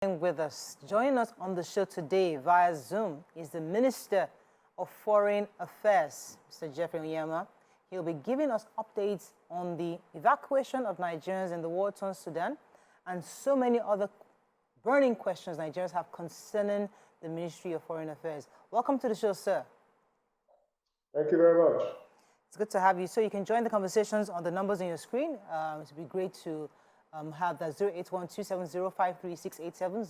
With us. Joining us on the show today via Zoom is the Minister of Foreign Affairs, Mr. Jeffrey Nwamini. He'll be giving us updates on the evacuation of Nigerians in the war-torn Sudan and so many other burning questions Nigerians have concerning the Ministry of Foreign Affairs. Welcome to the show, sir. Thank you very much. It's good to have you. So you can join the conversations on the numbers on your screen. It would be great to have that 08127053687,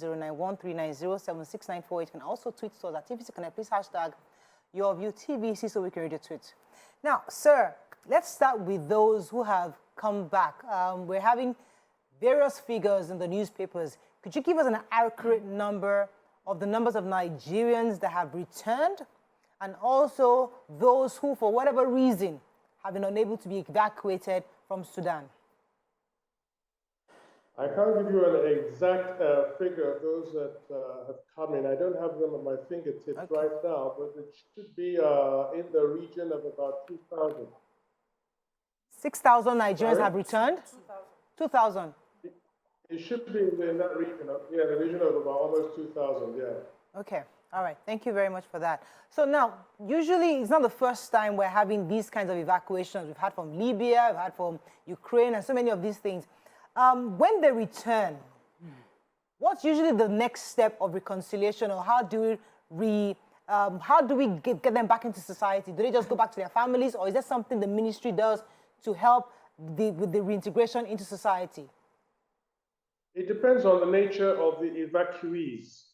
09139076694. You can also tweet to us at TVC Connect. Please hashtag YourViewTVC so we can read your tweet. Now, sir, let's start with those who have come back. We're having various figures in the newspapers. Could you give us an accurate number of the numbers of Nigerians that have returned and also those who, for whatever reason, have been unable to be evacuated from Sudan? I can't give you an exact figure of those that have come in. I don't have them at my fingertips right now, but it should be in the region of about 2,000. 6,000 Nigerians have returned? 2,000. It should be in that region, the region of about almost 2,000, yeah. Okay, all right. Thank you very much for that. So now, usually it's not the first time we're having these kinds of evacuations. We've had from Libya, we've had from Ukraine, and so many of these things. When they return, what's usually the next step of reconciliation, or how do we get them back into society? Do they just go back to their families, or is there something the ministry does to help with the reintegration into society? It depends on the nature of the evacuees.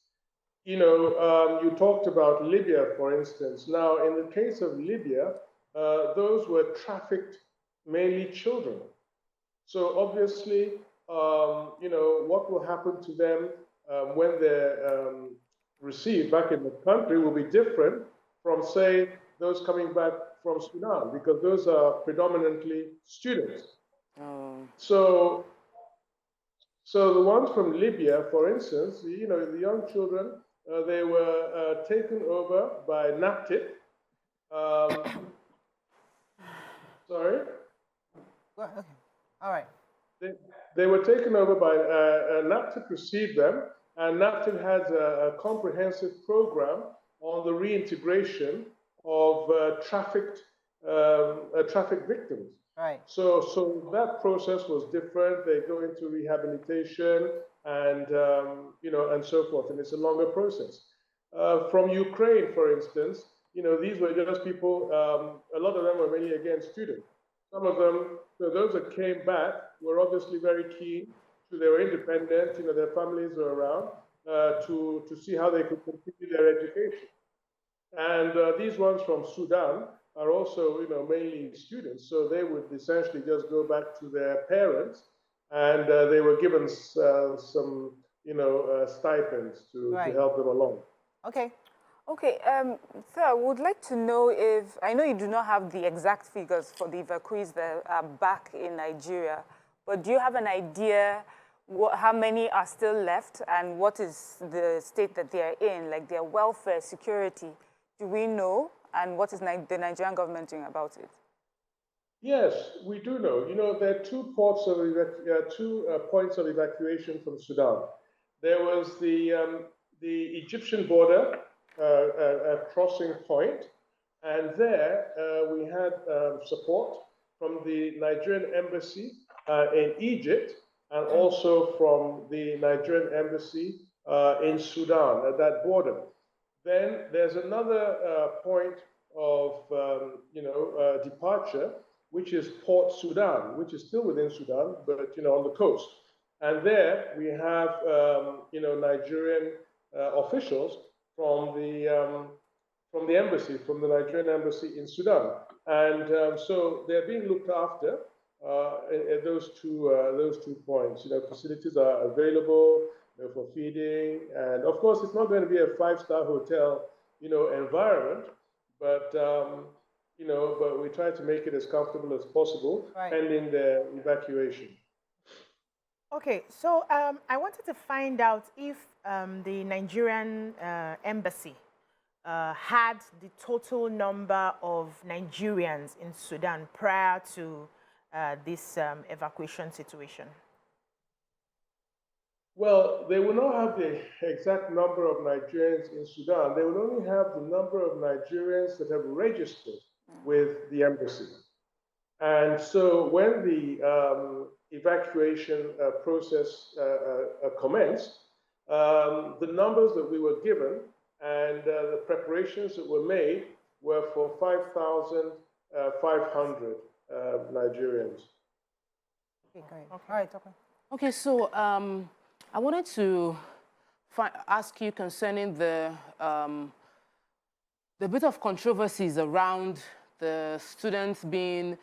You know, you talked about Libya, for instance. Now, in the case of Libya, those were trafficked, mainly children. So obviously, you know, what will happen to them when they're received back in the country will be different from, say, those coming back from Sudan, because those are predominantly students. So the ones from Libya, for instance, you know, the young children, they were taken over by NAPTIP. Sorry? Okay. All right. They were taken over by NAPTIP, received them, and NAPTIP has a comprehensive program on the reintegration of trafficked victims. Right. So that process was different. They go into rehabilitation and you know, and so forth, and it's a longer process. From Ukraine, for instance, you know, these were just people. A lot of them were mainly, again, students. Some of them, so those that came back were obviously very keen. So they were independent. You know, their families were around to see how they could continue their education. And these ones from Sudan are also, you know, mainly students. So they would essentially just go back to their parents, and they were given some, you know, stipends to help them along. Okay. Okay, sir, I would like to know if, I know you do not have the exact figures for the evacuees that are back in Nigeria, but do you have an idea how many are still left and what is the state that they are in, like their welfare, security? Do we know? And what is the Nigerian government doing about it? Yes, we do know. You know, there are two points of evacuation from Sudan. There was the Egyptian border crossing point, and there we had support from the Nigerian embassy in Egypt, and also from the Nigerian embassy in Sudan at that border. Then there's another point of you know, departure, which is Port Sudan, which is still within Sudan, but you know, on the coast. And there we have you know, Nigerian officials from the embassy, from the Nigerian embassy in Sudan, and so they're being looked after at those two points. You know, facilities are available, you know, for feeding, and of course, it's not going to be a five-star hotel, you know, environment, but you know, but we try to make it as comfortable as possible, pending the evacuation. Okay, so I wanted to find out if the Nigerian embassy had the total number of Nigerians in Sudan prior to this evacuation situation. Well, they will not have the exact number of Nigerians in Sudan. They will only have the number of Nigerians that have registered with the embassy. And so when the evacuation process commenced, the numbers that we were given and the preparations that were made were for 5,500 Nigerians. Okay, great. All right, okay. Okay, so I wanted to ask you concerning the bit of controversies around the students being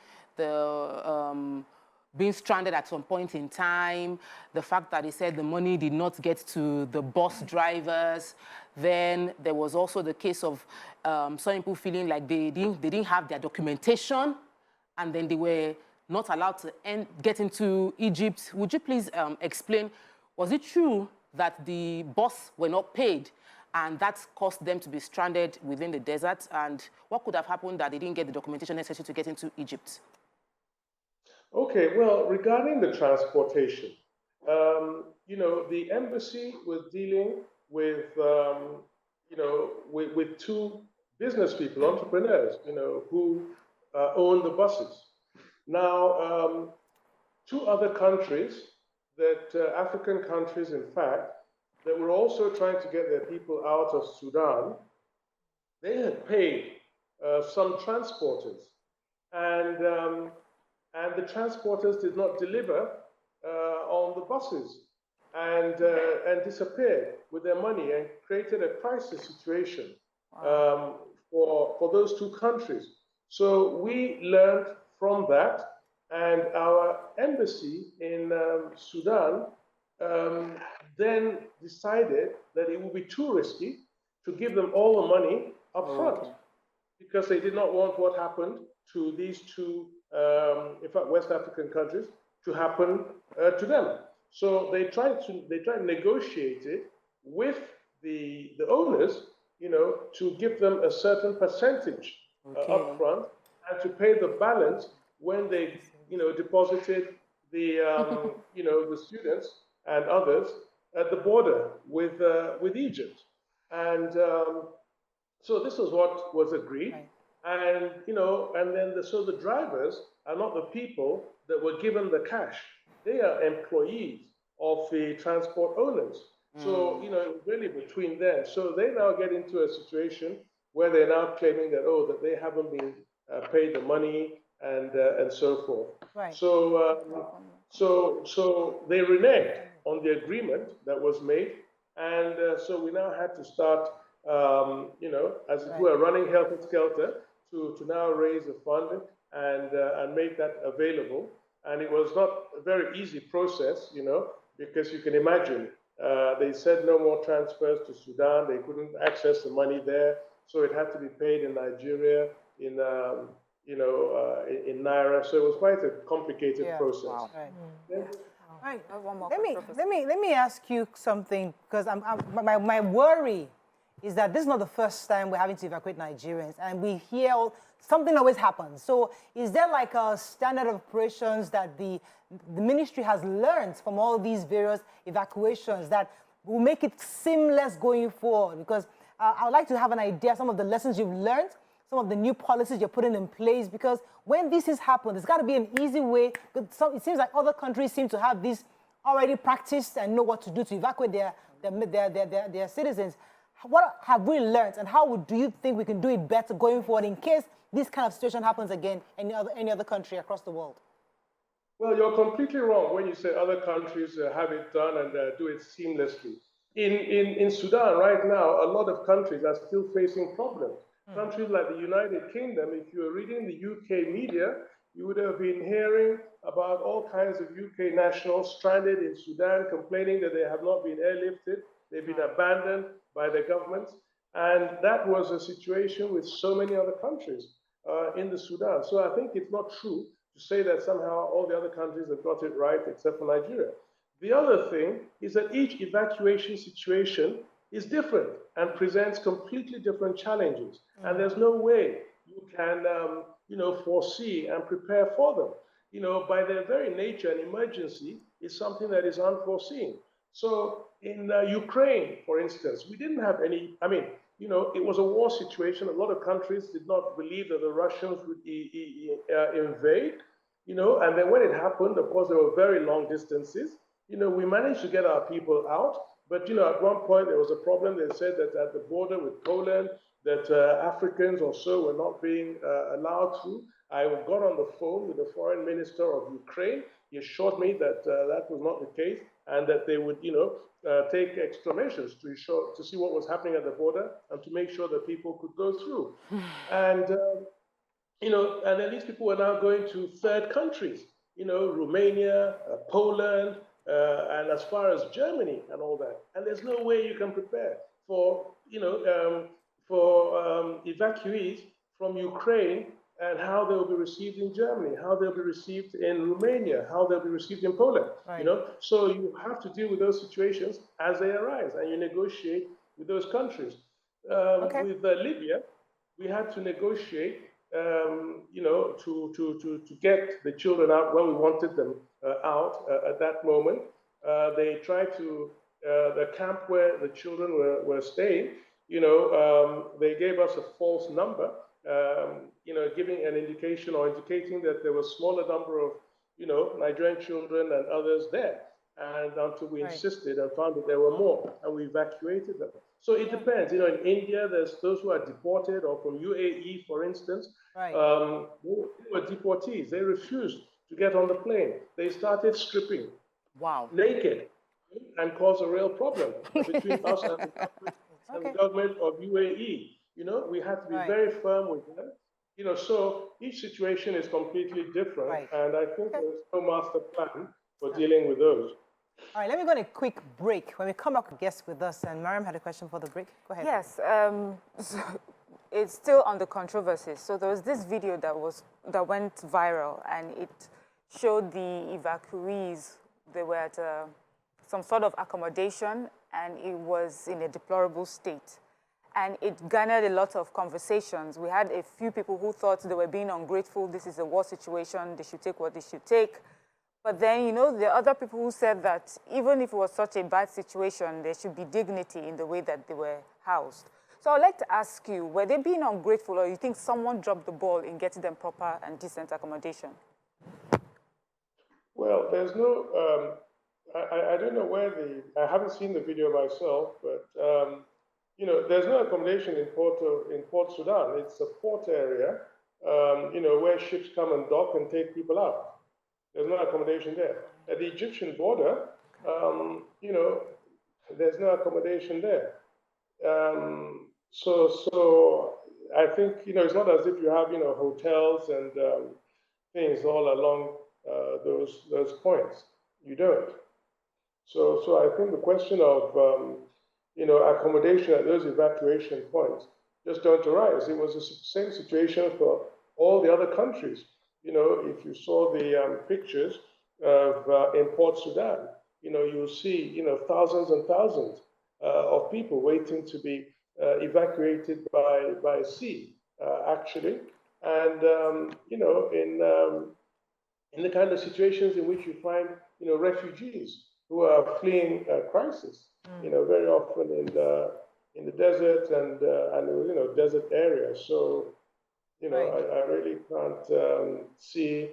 stranded at some point in time, the fact that he said the money did not get to the bus drivers. Then there was also the case of some people feeling like they didn't have their documentation, and then they were not allowed to get into Egypt. Would you please explain, was it true that the bus were not paid and that caused them to be stranded within the desert? And what could have happened that they didn't get the documentation necessary to get into Egypt? Okay, well, regarding the transportation, you know, the embassy was dealing with, you know, with two business people, entrepreneurs, you know, who own the buses. Now, two other countries, African countries, in fact, that were also trying to get their people out of Sudan, they had paid some transporters, and the transporters did not deliver on the buses, and disappeared with their money and created a crisis situation for those two countries. So we learned from that, and our embassy in Sudan then decided that it would be too risky to give them all the money up front, because they did not want what happened to these two, in fact, West African countries, to happen to them. So they tried to negotiate it with the owners, you know, to give them a certain percentage up front, and to pay the balance when they, you know, deposited the, you know, the students and others at the border with Egypt. And so this was what was agreed. Right. And, you know, and then so the drivers are not the people that were given the cash. They are employees of the transport owners. So, you know, it was really between them. So they now get into a situation where they're now claiming that, oh, that they haven't been paid the money and so forth. Right. So, so they reneged on the agreement that was made. And so we now had to start, you know, as it were, running helter-skelter to now raise the fund and make that available. And it was not a very easy process, you know, because you can imagine, they said no more transfers to Sudan. They couldn't access the money there. So it had to be paid in Nigeria, in, you know, in Naira. So it was quite a complicated process. Wow. Right. Right. One more Let me ask you something, because my worry is that this is not the first time we're having to evacuate Nigerians, and we hear something always happens. So is there like a standard of operations that the ministry has learned from all these various evacuations that will make it seamless going forward? Because I would like to have an idea, some of the lessons you've learned, some of the new policies you're putting in place, because when this has happened, there's got to be an easy way. It seems like other countries seem to have this already practiced and know what to do to evacuate their citizens. What have we learned, and how do you think we can do it better going forward in case this kind of situation happens again in any other country across the world? Well, you're completely wrong when you say other countries have it done and do it seamlessly. In Sudan right now, a lot of countries are still facing problems. Countries like the United Kingdom, if you were reading the UK media, you would have been hearing about all kinds of UK nationals stranded in Sudan, complaining that they have not been airlifted, they've been abandoned by the government. And that was a situation with so many other countries in the Sudan. So I think it's not true to say that somehow all the other countries have got it right except for Nigeria. The other thing is that each evacuation situation is different and presents completely different challenges. And there's no way you can, you know, foresee and prepare for them. You know, by their very nature, an emergency is something that is unforeseen. So in Ukraine, for instance, we didn't have any, I mean, you know, it was a war situation. A lot of countries did not believe that the Russians would invade, you know, and then when it happened, of course, there were very long distances. You know, we managed to get our people out, but, you know, at one point there was a problem. They said that at the border with Poland, that Africans or so were not being allowed to. I got on the phone with the foreign minister of Ukraine. He assured me that that was not the case and that they would, you know, take extra measures to see what was happening at the border and to make sure that people could go through. And, you know, and then these people were now going to third countries, you know, Romania, Poland, and as far as Germany and all that. And there's no way you can prepare for, you know, evacuees from Ukraine and how they'll be received in Germany, how they'll be received in Romania, how they'll be received in Poland, you know? So you have to deal with those situations as they arise and you negotiate with those countries. With Libya, we had to negotiate, you know, to get the children out when we wanted them out at that moment. They tried to, the camp where the children were staying, you know, they gave us a false number, you know, giving an indication or indicating that there was a smaller number of, you know, Nigerian children and others there. And until we insisted and found that there were more, and we evacuated them. So it depends. You know, in India, there's those who are deported, or from UAE, for instance, they were deportees. They refused to get on the plane. They started stripping naked and caused a real problem between us and the government of UAE. You know, we had to be very firm with them. You know, so each situation is completely different, and I think there's no master plan for dealing with those. All right, let me go on a quick break. When we come back, a guest with us, and Mariam had a question for the break. Go ahead. Yes, so it's still on the controversies. So there was this video that went viral, and it showed the evacuees. They were at some sort of accommodation, and it was in a deplorable state. And it garnered a lot of conversations. We had a few people who thought they were being ungrateful. This is a war situation. They should take what they should take. But then, you know, there are other people who said that even if it was such a bad situation, there should be dignity in the way that they were housed. So I'd like to ask you, were they being ungrateful, or you think someone dropped the ball in getting them proper and decent accommodation? Well, there's no, I don't know where I haven't seen the video myself, but, you know, there's no accommodation in Port Sudan. It's a port area, you know, where ships come and dock and take people out. There's no accommodation there. At the Egyptian border, you know, there's no accommodation there. So I think, you know, it's not as if you have, you know, hotels and things all along those points. You don't. So I think the question of, you know, accommodation at those evacuation points just don't arise. It was the same situation for all the other countries. You know, if you saw the pictures of in Port Sudan, you know, you'll see, you know, thousands and thousands of people waiting to be evacuated by sea, actually. And, you know, in the kind of situations in which you find, you know, refugees who are fleeing a crisis, you know, very often in the desert and you know, desert areas. So, you know, I really can't see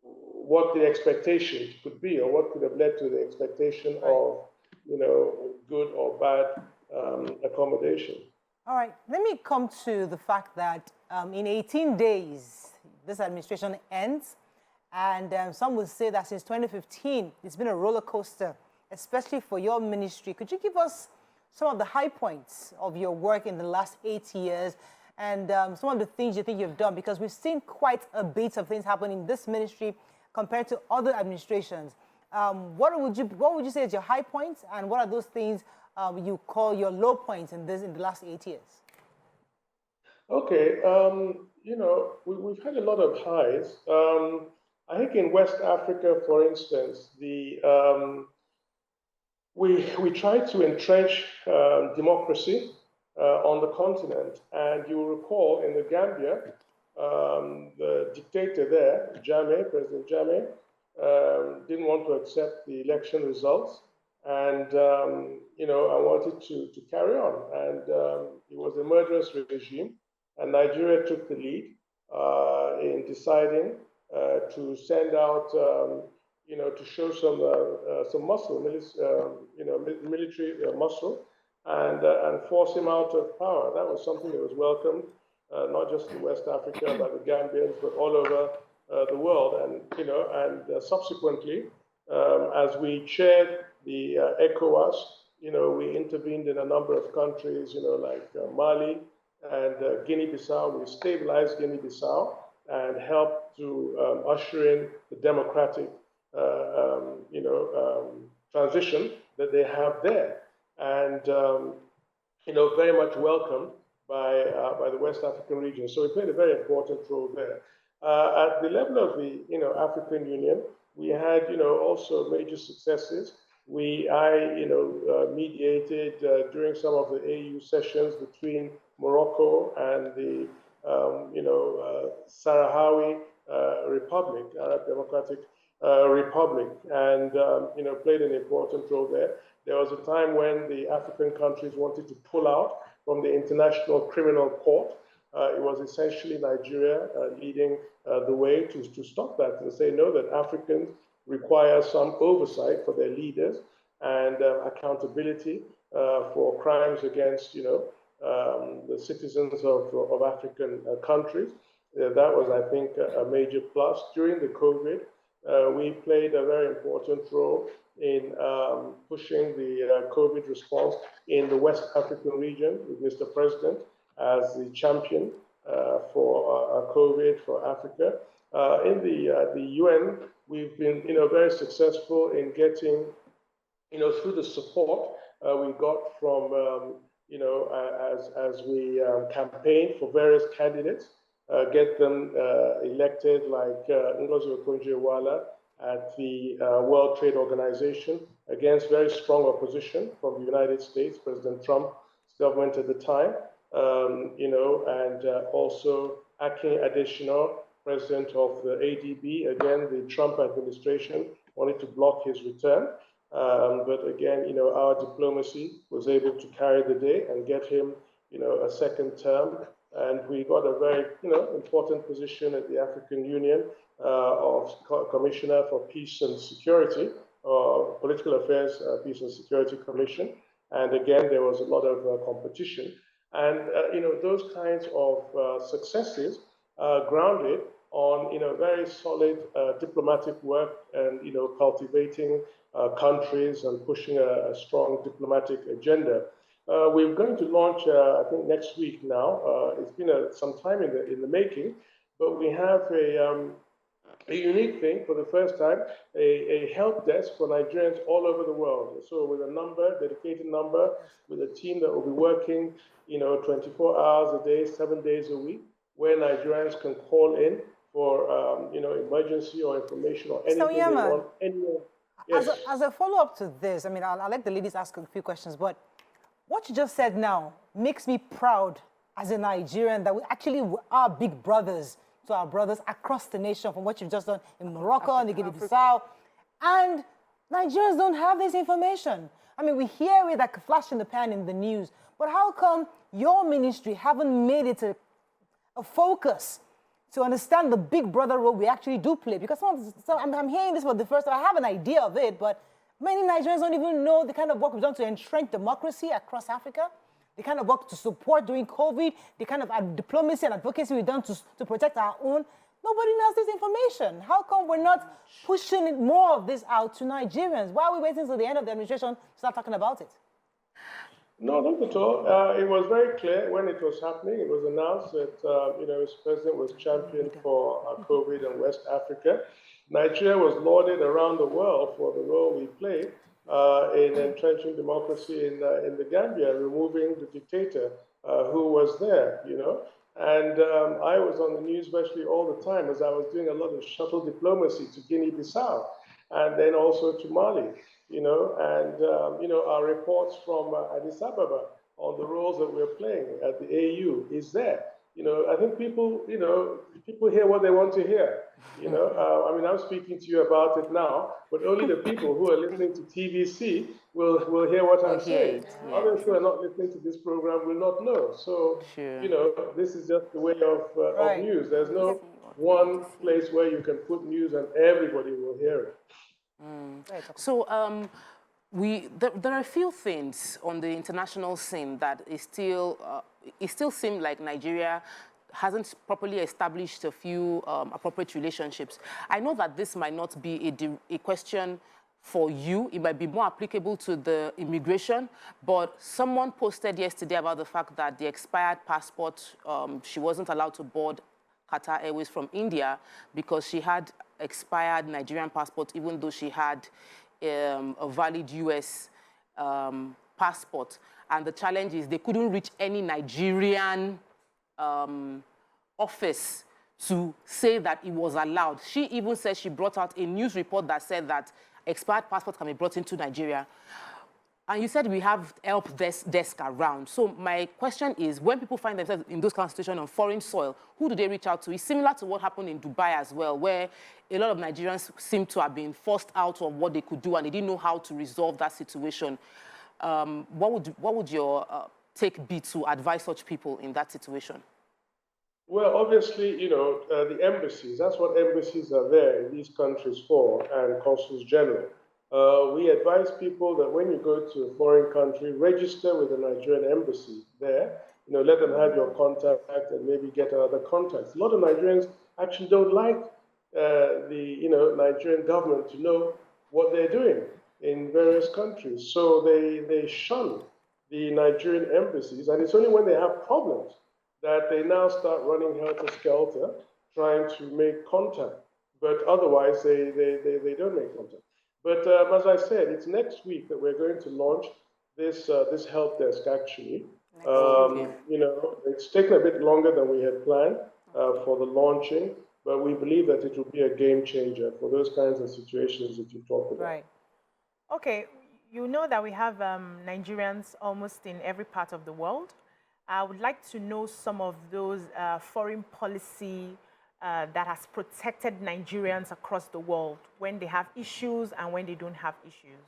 what the expectations could be, or what could have led to the expectation of, you know, good or bad accommodation. All right, let me come to the fact that in 18 days, this administration ends, and some would say that since 2015, it's been a roller coaster, especially for your ministry. Could you give us some of the high points of your work in the last 8 years, and some of the things you think you've done? Because we've seen quite a bit of things happen in this ministry compared to other administrations. What would you say is your high points, and what are those things you call your low points in the last 8 years? Okay, you know, we've had a lot of highs. I think in West Africa, for instance, we tried to entrench democracy on the continent, and you will recall in the Gambia, the dictator there, President Jammeh, didn't want to accept the election results, And, I wanted to carry on. And it was a murderous regime. And Nigeria took the lead in deciding to send out, to show some muscle, military muscle, and force him out of power. That was something that was welcomed, not just in West Africa, by the Gambians, but all over the world. And subsequently, as we chaired the ECOWAS, we intervened in a number of countries, like Mali and Guinea-Bissau. We stabilized Guinea-Bissau and helped to usher in the democratic, transition that they have there. And, very much welcomed by the West African region. So we played a very important role there. At the level of the, African Union, we had, also major successes. I mediated during some of the AU sessions between Morocco and the, Sahrawi Republic, Arab Democratic Republic, and, played an important role there. There was a time when the African countries wanted to pull out from the International Criminal Court. It was essentially Nigeria leading the way to stop that and say, no, that Africans require some oversight for their leaders and accountability for crimes against, the citizens of African countries. That was, I think, a major plus. During the COVID, we played a very important role in pushing the COVID response in the West African region with Mr. President as the champion for COVID for Africa. In the UN, we've been, very successful in getting, through the support we got from, as we campaigned for various candidates, get them elected, like Ngozi Okonjo-Iweala at the World Trade Organization against very strong opposition from the United States, President Trump's government at the time, and also Akin Adesina, president of the ADB. Again, the Trump administration wanted to block his return. But again, our diplomacy was able to carry the day and get him, a second term. And we got a very, important position at the African Union of Commissioner for Peace and Security, Political Affairs, Peace and Security Commission. And again, there was a lot of competition. And, those kinds of successes grounded on, very solid diplomatic work and, cultivating countries and pushing a strong diplomatic agenda. We're going to launch, I think, next week now. It's been some time in the making, but we have a unique thing for the first time, a help desk for Nigerians all over the world. So with a dedicated number, with a team that will be working, 24 hours a day, 7 days a week, where Nigerians can call in for, emergency or information or anything they want. Anywhere. Yes. As a follow-up to this, I mean, I'll let the ladies ask a few questions, but what you just said now makes me proud as a Nigerian that we actually are big brothers to our brothers across the nation, from what you've just done in Morocco and Guinea-Bissau. And Nigerians don't have this information. I mean, we hear it like a flash in the pan in the news, but how come your ministry haven't made it a focus to understand the big brother role we actually do play? Because I'm hearing this for the first time. I have an idea of it, but many Nigerians don't even know the kind of work we've done to entrench democracy across Africa, the kind of work to support during COVID, the kind of diplomacy and advocacy we've done to protect our own. Nobody knows this information. How come we're not pushing more of this out to Nigerians? Why are we waiting until the end of the administration to start talking about it? No, not at all. It was very clear when it was happening. It was announced that, his president was champion for COVID in West Africa. Nigeria was lauded around the world for the role we played in entrenching democracy in the Gambia, removing the dictator who was there, And I was on the news virtually all the time as I was doing a lot of shuttle diplomacy to Guinea-Bissau and then also to Mali, our reports from Addis Ababa on the roles that we're playing at the AU is there. I think people hear what they want to hear. I mean, I'm speaking to you about it now, but only the people who are listening to TVC will hear what I'm saying. Others who are not listening to this program will not know. So, this is just the way of news. There's no one place where you can put news and everybody will hear it. So there are a few things on the international scene that is still, it still seems like Nigeria hasn't properly established a few appropriate relationships. I know that this might not be a question for you. It might be more applicable to the immigration, but someone posted yesterday about the fact that the expired passport, she wasn't allowed to board Qatar Airways from India because she had expired Nigerian passport, even though she had a valid US passport. And the challenge is they couldn't reach any Nigerian office to say that it was allowed. She even said she brought out a news report that said that expired passports can be brought into Nigeria. And you said we have help desk around. So my question is, when people find themselves in those kind of situations on foreign soil, who do they reach out to? It's similar to what happened in Dubai as well, where a lot of Nigerians seem to have been forced out of what they could do and they didn't know how to resolve that situation. What would your take be to advise such people in that situation? Well, obviously, the embassies, that's what embassies are there in these countries for, and consuls general. We advise people that when you go to a foreign country, register with the Nigerian embassy there. Let them have your contact and maybe get other contacts. A lot of Nigerians actually don't like the Nigerian government to know what they're doing in various countries. So they shun the Nigerian embassies, and it's only when they have problems that they now start running helter-skelter, trying to make contact. But otherwise, they don't make contact. But as I said, it's next week that we're going to launch this help desk, actually. It's taken a bit longer than we had planned for the launching, but we believe that it will be a game changer for those kinds of situations that you talked about. Right. Okay, you know that we have Nigerians almost in every part of the world. I would like to know some of those foreign policy that has protected Nigerians across the world when they have issues and when they don't have issues.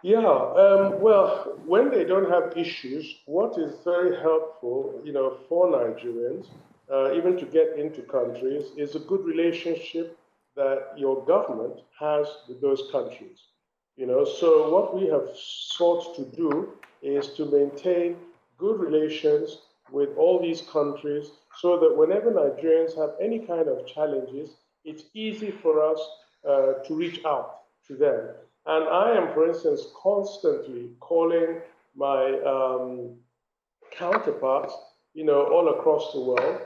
Yeah, well, when they don't have issues, what is very helpful, for Nigerians, even to get into countries, is a good relationship that your government has with those countries. So what we have sought to do is to maintain good relations with all these countries so that whenever Nigerians have any kind of challenges, it's easy for us to reach out to them. And I am, for instance, constantly calling my counterparts, all across the world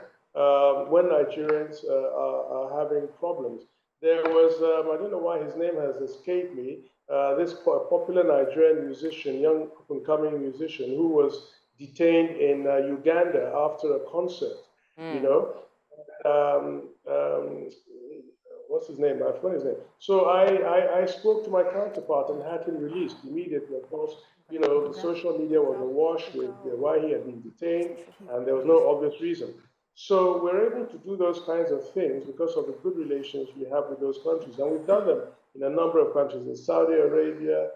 when Nigerians are having problems. There was, I don't know why his name has escaped me, this popular Nigerian musician, young up-and-coming musician, who was detained in Uganda after a concert, what's his name? I forgot his name. So I spoke to my counterpart and had him released immediately. Of course, the social media was awash with why he had been detained, and there was no obvious reason. So we're able to do those kinds of things because of the good relations we have with those countries. And we've done them in a number of countries. In Saudi Arabia,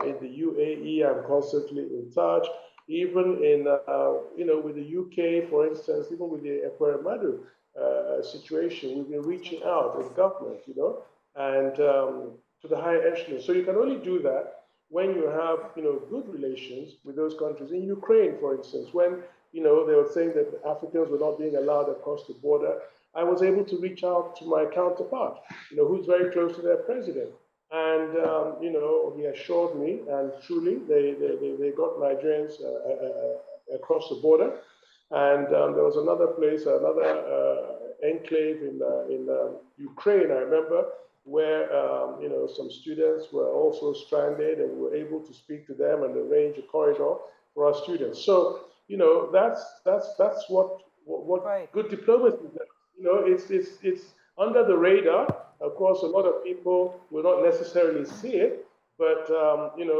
in the UAE, I'm constantly in touch. Even in, with the UK, for instance, even with the Ekweremadu situation, we've been reaching out as government, and to the higher echelon. So you can only do that when you have, good relations with those countries. In Ukraine, for instance, when, they were saying that Africans were not being allowed across the border, I was able to reach out to my counterpart, who's very close to their president. And, he assured me, and truly, they got Nigerians across the border. And there was another place, another enclave in Ukraine, I remember, where, some students were also stranded, and we were able to speak to them and arrange a corridor for our students. So, that's what right. Good diplomacy is. It's under the radar. Of course, a lot of people will not necessarily see it, but,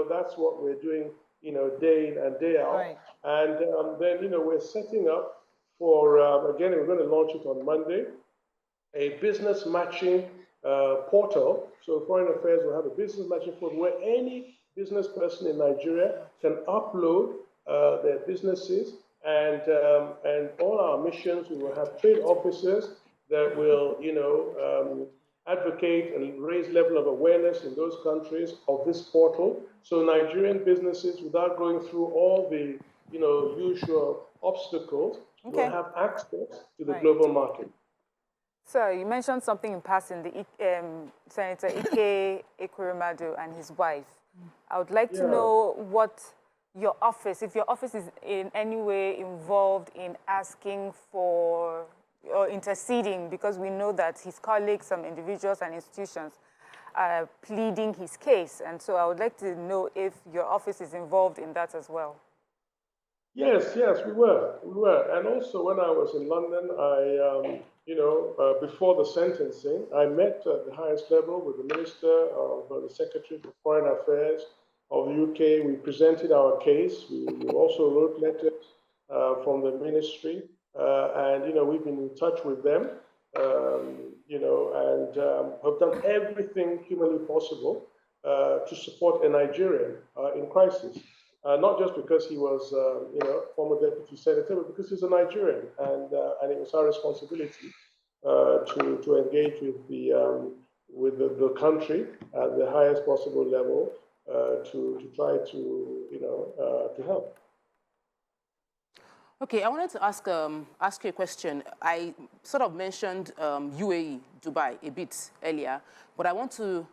that's what we're doing, day in and day out. Right. And then, we're setting up for, again, we're going to launch it on Monday, a business matching portal. So Foreign Affairs will have a business matching portal where any business person in Nigeria can upload their businesses, and all our missions, we will have trade officers that will, advocate and raise level of awareness in those countries of this portal. So Nigerian businesses, without going through all the, usual obstacles, will have access to the global market. So you mentioned something in passing, Senator Ekweremadu and his wife. I would like to know what your office, if your office is in any way involved in asking for or interceding, because we know that his colleagues, some individuals and institutions are pleading his case. And so I would like to know if your office is involved in that as well. Yes, we were. And also when I was in London, I, before the sentencing, I met at the highest level with the Minister of the Secretary for Foreign Affairs of the UK. We presented our case. We also wrote letters from the ministry. And, we've been in touch with them, and have done everything humanly possible to support a Nigerian in crisis. Not just because he was, former deputy senator, but because he's a Nigerian, and it was our responsibility to engage with the country at the highest possible level to try to help. Okay, I wanted to ask you a question. I sort of mentioned UAE, Dubai, a bit earlier, but I want to,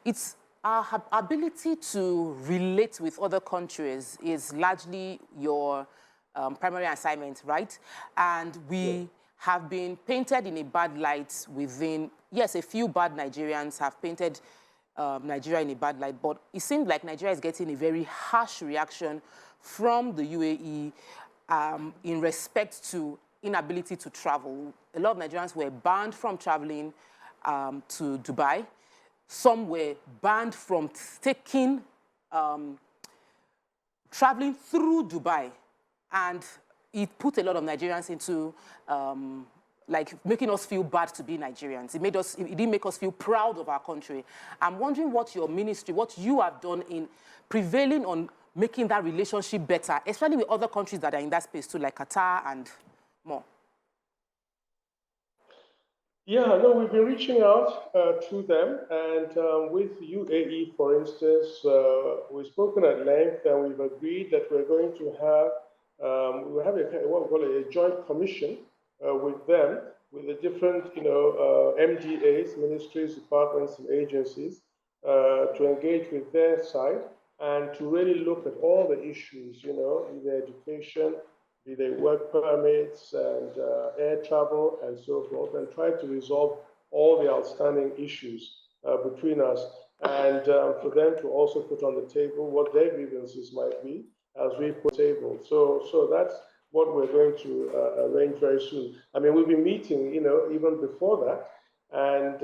it's our ability to relate with other countries is largely your primary assignment, right? And we have been painted in a bad light within, yes, a few bad Nigerians have painted Nigeria in a bad light, but it seems like Nigeria is getting a very harsh reaction from the UAE in respect to inability to travel. A lot of Nigerians were banned from traveling to Dubai. Some were banned from traveling through Dubai. And it put a lot of Nigerians into making us feel bad to be Nigerians. It didn't make us feel proud of our country. I'm wondering what your ministry, what you have done in prevailing on making that relationship better, especially with other countries that are in that space too, like Qatar and more. Yeah, no, we've been reaching out to them, and with UAE, for instance, we've spoken at length, and we've agreed that we're going to have we will have what we call a joint commission with them, with the different MDAs, ministries, departments, and agencies, to engage with their side and to really look at all the issues, be they education, be they work permits and air travel and so forth, and try to resolve all the outstanding issues between us, and for them to also put on the table what their grievances might be as we put table. So that's what we're going to arrange very soon. I mean, we'll be meeting, even before that, and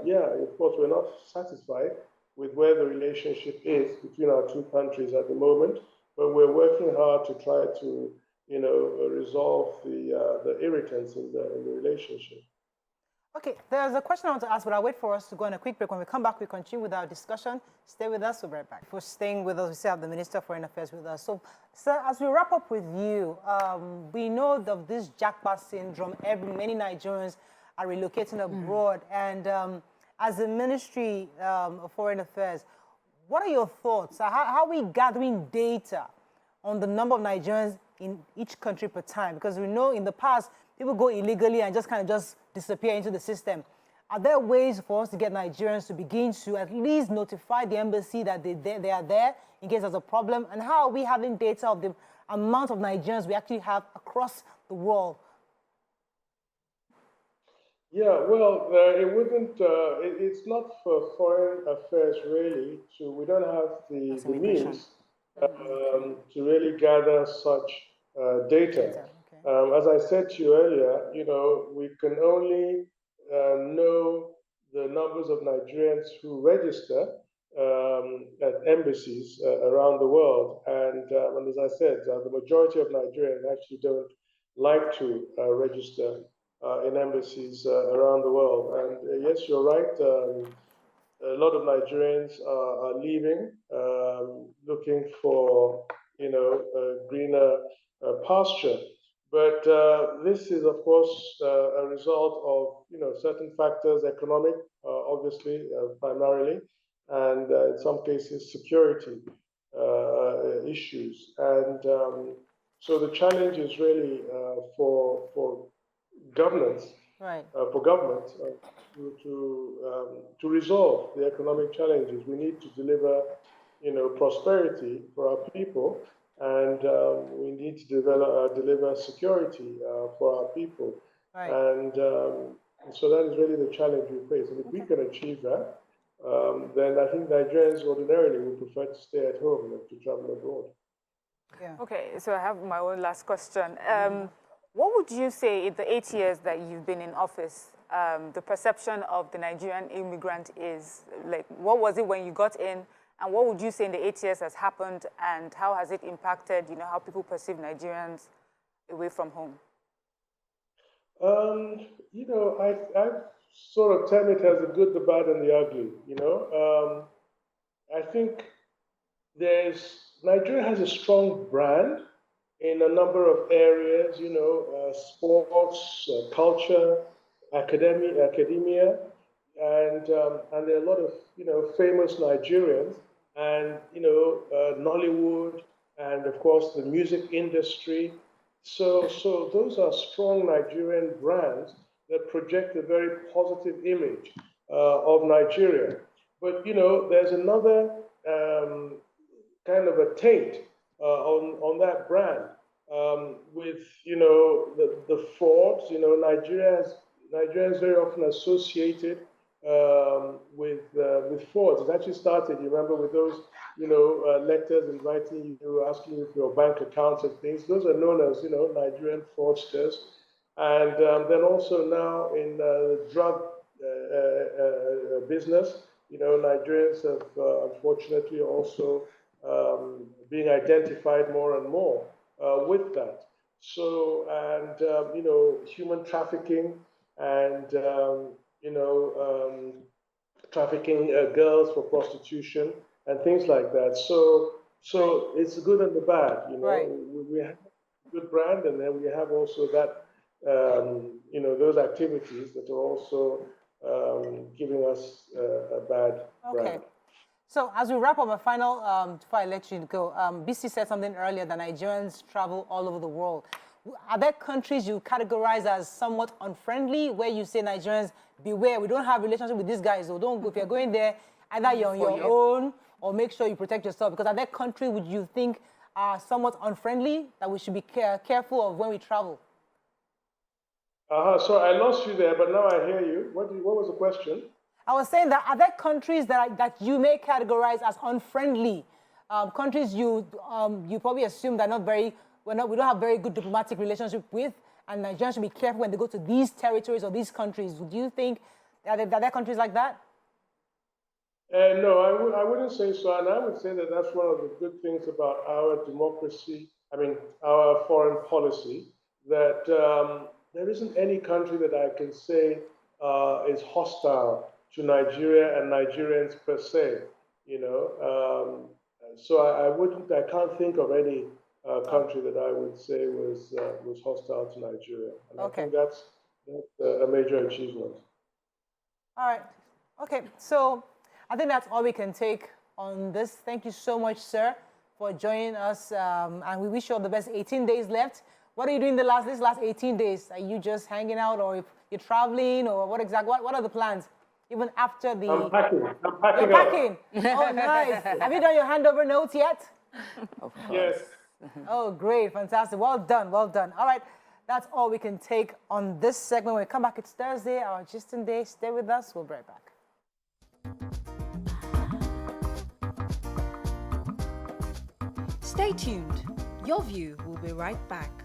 yeah, of course, we're not satisfied with where the relationship is between our two countries at the moment, but we're working hard to try to, resolve the irritants in the relationship. Okay, there's a question I want to ask, but I'll wait for us to go on a quick break. When we come back, we continue with our discussion. Stay with us, we'll be right back. For staying with us, we still have the Minister of Foreign Affairs with us. So, sir, as we wrap up with you, we know of this Jackpot Syndrome. Many Nigerians are relocating abroad, and as a Ministry of Foreign Affairs, what are your thoughts? How are we gathering data on the number of Nigerians in each country per time? Because we know in the past, people go illegally and just disappear into the system. Are there ways for us to get Nigerians to begin to at least notify the embassy that they are there in case there's a problem? And how are we having data of the amount of Nigerians we actually have across the world? Yeah, well, it wouldn't, it's not for foreign affairs really, we don't have the means to really gather such data. Okay. As I said to you earlier, we can only know the numbers of Nigerians who register at embassies around the world. And as I said, the majority of Nigerians actually don't like to register in embassies around the world. And yes, you're right. A lot of Nigerians are leaving, looking for, greener pasture. But this is, of course, a result of, certain factors, economic, obviously, primarily, and in some cases, security issues. And so the challenge is really for governments, Right. To resolve the economic challenges. We need to deliver, prosperity for our people, and we need to deliver security for our people. Right. And so that is really the challenge we face. And if we can achieve that, then I think Nigerians ordinarily would prefer to stay at home than to travel abroad. Yeah. Okay, so I have my own last question. What would you say in the 8 years that you've been in office, the perception of the Nigerian immigrant is? Like, what was it when you got in, and what would you say in the 8 years has happened, and how has it impacted, how people perceive Nigerians away from home? I sort of term it as the good, the bad, and the ugly. I think Nigeria has a strong brand in a number of areas, sports, culture, academia, and there are a lot of, famous Nigerians, and, Nollywood, and of course the music industry. So those are strong Nigerian brands that project a very positive image of Nigeria. But, there's another kind of a taint on that brand with, the frauds. Nigerians very often associated with frauds. It actually started, you remember, with those, letters inviting you, asking you for your bank accounts and things. Those are known as, Nigerian fraudsters. And then also now in the drug business, Nigerians have unfortunately also being identified more and more with that. So, and, human trafficking and, trafficking girls for prostitution and things like that. So it's the good and the bad, Right. We have a good brand, and then we have also that, those activities that are also giving us a bad brand. So as we wrap up, a final, before I let you go, BC said something earlier that Nigerians travel all over the world. Are there countries you categorize as somewhat unfriendly, where you say Nigerians, beware, we don't have a relationship with these guys, so don't go. If you're going there, either you're on your own or make sure you protect yourself? Because are there countries would you think are somewhat unfriendly that we should be careful of when we travel? So I lost you there, but now I hear you. What was the question? I was saying that are there countries that you may categorize as unfriendly? Countries you probably assume they're not very, we don't have very good diplomatic relationship with, and Nigerians should be careful when they go to these territories or these countries. Would you think are there countries like that? No, I wouldn't say so. And I would say that that's one of the good things about our democracy, our foreign policy, that there isn't any country that I can say is hostile to Nigeria and Nigerians per se, So I can't think of any country that I would say was hostile to Nigeria. And I think that's a major achievement. All right. Okay. So I think that's all we can take on this. Thank you so much, sir, for joining us. And we wish you all the best. 18 days left. What are you doing these last 18 days? Are you just hanging out, or if you're traveling, or what exactly? What are the plans? Even after the... I'm packing. You're packing? Oh, nice. Have you done your handover notes yet? Of course. Yes. Oh, great. Fantastic. Well done. Well done. All right. That's all we can take on this segment. When we come back, it's Thursday, our Gistin Day. Stay with us. We'll be right back. Stay tuned. Your View will be right back.